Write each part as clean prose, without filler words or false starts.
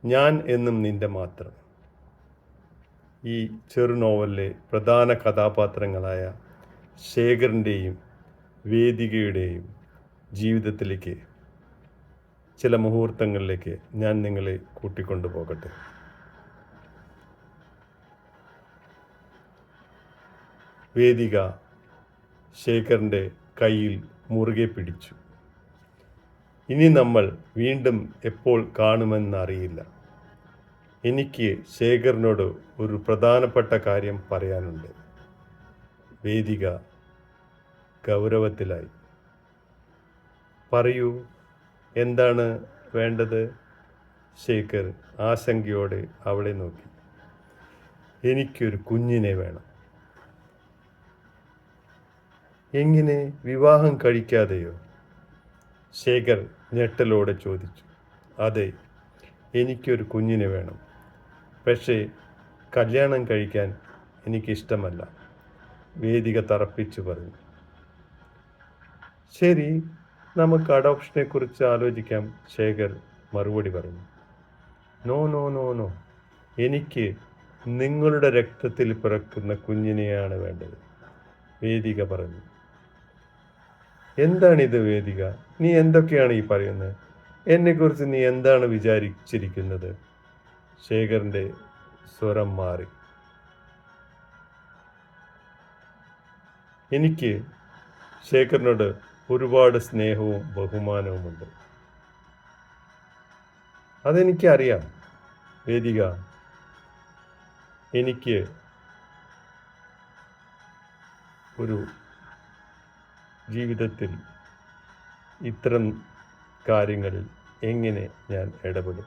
ഞാൻ എന്നും നിന്റെ മാത്രം. ഈ ചെറു നോവലിലെ പ്രധാന കഥാപാത്രങ്ങളായ ശേഖറിൻ്റെയും വേദികയുടെയും ജീവിതത്തിലേക്ക് ചില മുഹൂർത്തങ്ങളിലേക്ക് ഞാൻ നിങ്ങളെ കൂട്ടിക്കൊണ്ടു പോകട്ടെ. വേദിക ശേഖറിൻ്റെ കയ്യിൽ മുറുകെ പിടിച്ചു. ഇനി നമ്മൾ വീണ്ടും എപ്പോൾ കാണുമെന്നറിയില്ല. എനിക്ക് ശേഖറിനോട് ഒരു പ്രധാനപ്പെട്ട കാര്യം പറയാനുണ്ട്. വേദിക ഗൗരവത്തിലായി. പറയൂ, എന്താണ് വേണ്ടത്? ശേഖർ ആശങ്കയോടെ അവളെ നോക്കി. എനിക്കൊരു കുഞ്ഞിനെ വേണം. എങ്ങനെ, വിവാഹം കഴിക്കാതെയോ? ശേഖർ ഞെട്ടലോടെ ചോദിച്ചു. അതെ, എനിക്കൊരു കുഞ്ഞിനെ വേണം. പക്ഷേ കല്യാണം കഴിക്കാൻ എനിക്കിഷ്ടമല്ല, വേദിക തറപ്പിച്ചു പറഞ്ഞു. ശരി, നമുക്ക് അഡോപ്ഷനെക്കുറിച്ച് ആലോചിക്കാം, ശേഖർ മറുപടി പറഞ്ഞു. നോ നോ നോ നോ, എനിക്ക് നിങ്ങളുടെ രക്തത്തിൽ പിറക്കുന്ന കുഞ്ഞിനെയാണ് വേണ്ടത്, വേദിക പറഞ്ഞു. എന്താണിത് വേദിക? നീ എന്തൊക്കെയാണ് ഈ പറയുന്നത്? എന്നെക്കുറിച്ച് നീ എന്താണ് വിചാരിച്ചിരിക്കുന്നത്? ശേഖറിൻ്റെ സ്വരം മാറി. എനിക്ക് ശേഖറിനോട് ഒരുപാട് സ്നേഹവും ബഹുമാനവുമുണ്ട്. അതെനിക്കറിയാം വേദിക. എനിക്ക് ഒരു ജീവിതത്തിൽ ഇത്തരം കാര്യങ്ങളിൽ എങ്ങനെ ഞാൻ ഇടപെടും?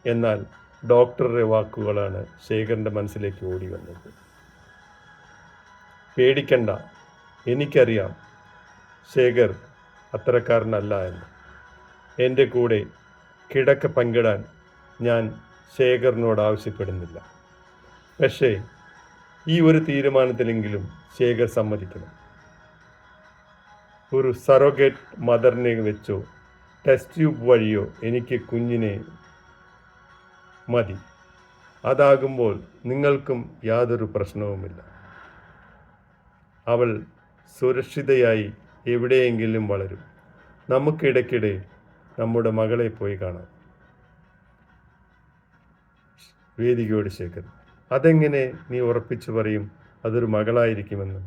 എന്നാൽ ഡോക്ടറുടെ വാക്കുകളാണ് ശേഖറിൻ്റെ മനസ്സിലേക്ക് ഓടി വന്നത്. പേടിക്കണ്ട, എനിക്കറിയാം ശേഖർ അത്തരക്കാരനല്ല എന്ന്. എൻ്റെ കൂടെ കിടക്ക പങ്കിടാൻ ഞാൻ ശേഖറിനോട് ആവശ്യപ്പെടുന്നില്ല. പക്ഷേ ഈ ഒരു തീരുമാനത്തിലെങ്കിലും ശേഖർ സമ്മതിക്കണം. ഒരു സറോഗേറ്റ് മദറിനെ വെച്ചോ ടെസ്റ്റ് ട്യൂബ് വഴിയോ എനിക്ക് കുഞ്ഞിനെ മതി. അതാകുമ്പോൾ നിങ്ങൾക്കും യാതൊരു പ്രശ്നവുമില്ല. അവൾ സുരക്ഷിതയായി എവിടെയെങ്കിലും വളരും. നമുക്കിടയ്ക്കിടെ നമ്മുടെ മകളെ പോയി കാണാം. വേദികയോട് ശേഖർ. അതെങ്ങനെ നീ ഉറപ്പിച്ചു പറയും അതൊരു മകളായിരിക്കുമെന്ന്?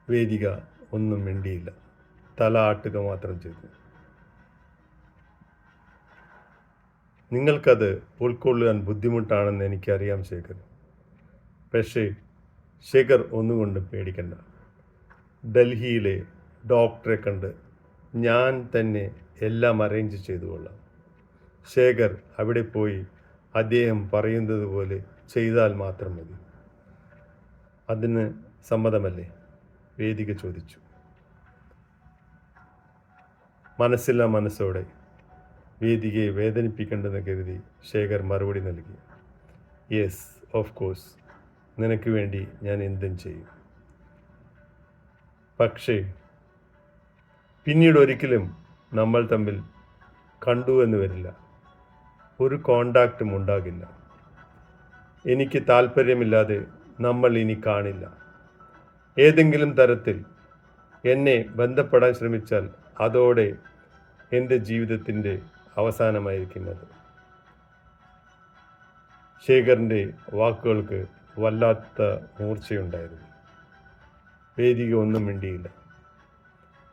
വേദിക ഒന്നും മിണ്ടിയില്ല, തല ആട്ടുക മാത്രം ചെയ്തു. നിങ്ങൾക്കത് ഉൾക്കൊള്ളാൻ ബുദ്ധിമുട്ടാണെന്ന് എനിക്കറിയാം ശേഖർ. പക്ഷേ ശേഖർ ഒന്നുകൊണ്ടും പേടിക്കണ്ട. ഡൽഹിയിലെ ഡോക്ടറെ കണ്ട് ഞാൻ തന്നെ എല്ലാം അറേഞ്ച് ചെയ്തു കൊള്ളാം. ശേഖർ അവിടെ പോയി അദ്ദേഹം പറയുന്നത് പോലെ ചെയ്താൽ മാത്രം മതി. അതിന് സമ്മതമല്ലേ? വേദിക ചോദിച്ചു. മനസ്സില്ലാ മനസ്സോടെ വേദികയെ വേദനിപ്പിക്കേണ്ടെന്ന് കരുതി ശേഖർ മറുപടി നൽകി. യെസ്, ഓഫ് കോഴ്സ്, നിനക്ക് വേണ്ടി ഞാൻ എന്തും ചെയ്യും. പക്ഷേ പിന്നീട് ഒരിക്കലും നമ്മൾ തമ്മിൽ കണ്ടു എന്ന് വരില്ല, ഒരു കോണ്ടാക്റ്റും ഉണ്ടാകില്ല. എനിക്ക് താല്പര്യമില്ലാതെ നമ്മൾ ഇനി കാണില്ല. ഏതെങ്കിലും തരത്തിൽ എന്നെ ബന്ധപ്പെടാൻ ശ്രമിച്ചാൽ അതോടെ എൻ്റെ ജീവിതത്തിൻ്റെ അവസാനമായിരിക്കും അത്. ശേഖറിൻ്റെ വാക്കുകൾക്ക് വല്ലാത്ത മൂർച്ചയുണ്ടായിരുന്നു. വേദിക ഒന്നും മിണ്ടിയില്ല.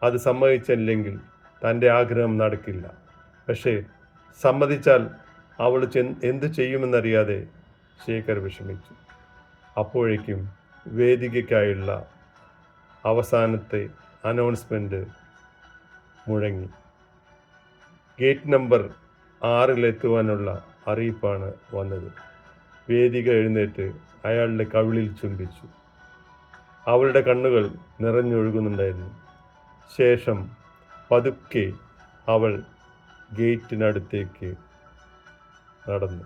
അത് സമ്മതിച്ചില്ലെങ്കിൽ തൻ്റെ ആഗ്രഹം നടക്കില്ല. പക്ഷേ സമ്മതിച്ചാൽ അവൾ എന്തു ചെയ്യുമെന്നറിയാതെ ശേഖർ വിഷമിച്ചു. അപ്പോഴേക്കും വേദികയ്ക്കായുള്ള അവസാനത്തെ അനൗൺസ്മെൻറ്റ് മുഴങ്ങി. ഗേറ്റ് നമ്പർ 6 അറിയിപ്പാണ് വന്നത്. വേദിക എഴുന്നേറ്റ് അയാളുടെ കവിളിൽ ചുംബിച്ചു. അവളുടെ കണ്ണുകൾ നിറഞ്ഞൊഴുകുന്നുണ്ടായിരുന്നു. ശേഷം പതുക്കെ അവൾ ഗേറ്റിനടുത്തേക്ക് നടന്നു.